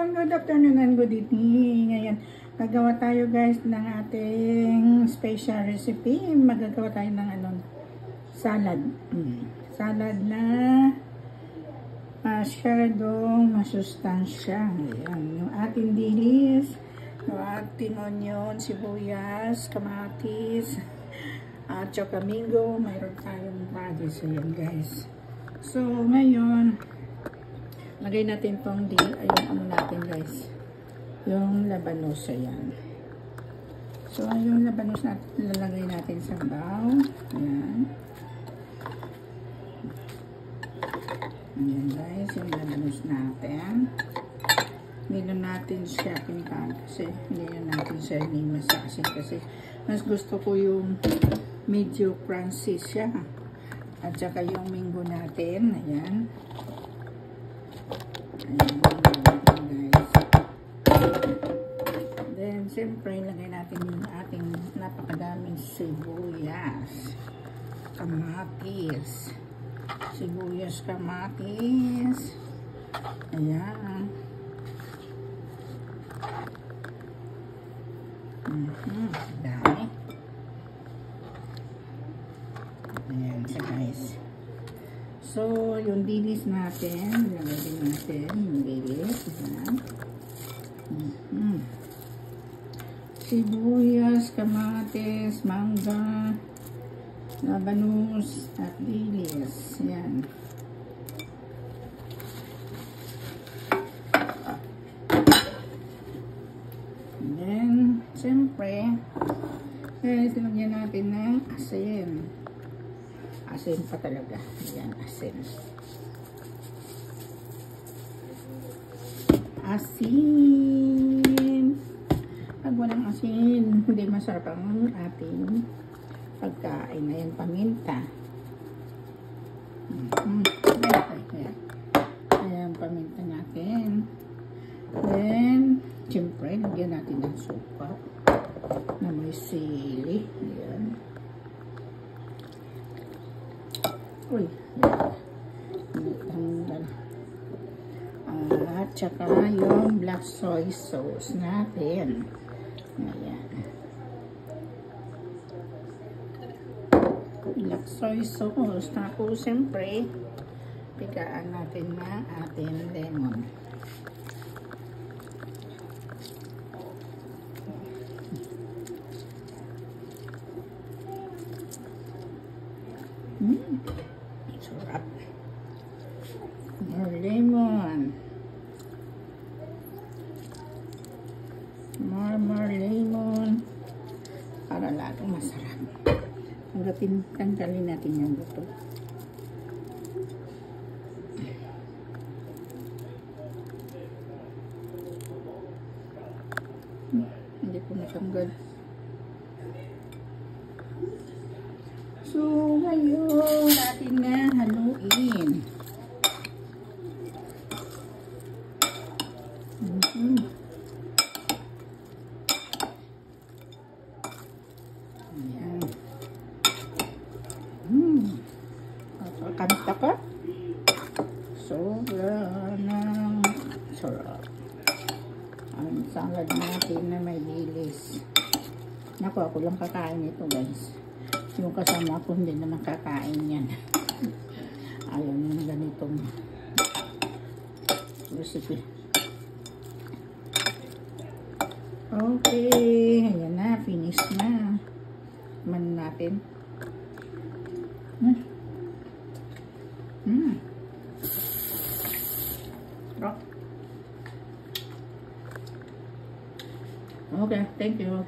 good afternoon and good evening. Ngayon, gagawa tayo guys ng ating special recipe. Magagawa tayo ng salad. Salad na masyadong masustansya. Ayan, yung ating dilis, yung ating onion, sibuyas, kamatis, at chocamingo. Mayroon tayong radish. Ayan guys. So, ngayon, lagay natin itong ayun natin guys, yung labanos. Ayan. So yung labanos natin lalagay natin sa bowl. Ayan. Ayan guys, yung labanos natin. Hindi na natin siya pintaan kasi hindi na natin siya masasin kasi mas gusto ko yung medyo crunchy siya. At saka yung mango natin. Ayan. Guys. Then, siyempre, lagay natin yung ating napakadaming sibuyas. Kamatis. Sibuyas, kamatis. Ayan. Dami. Ayan siya guys. So, yung dilis natin, lagay natin yung dilis. Sibuyas, kamatis, mangga, labanos, at dilis. Yan. And then, siyempre, sinagyan natin ng asin. Asin pa talaga. Ayan, asin. Asin. Pag walang asin, hindi masarap ang ating pagkain. Ayan, paminta. Ayan, paminta natin. Then, siyempre, lagyan natin ng suka na may sili. Ayan. Uy, at saka yung black soy sauce natin. Ayan. Black soy sauce. Tapos, siyempre, pigaan natin na ating lemon. Sarap. More lemon. More lemon. Para lalong masarap. Tanggalin natin yung buto. Hindi ko natanggal. So, ngayon, natin na haluin. Ayan. Kanta ka? Sobra ng sarap. Ang salad natin na may dilis. Naku, ako lang kakain ito guys. Yung kasama ko hindi na nakakain yan. Ayaw nyo na ganitong recipe. Okay. Ayan na. Finish na. Man natin. Okay. Thank you.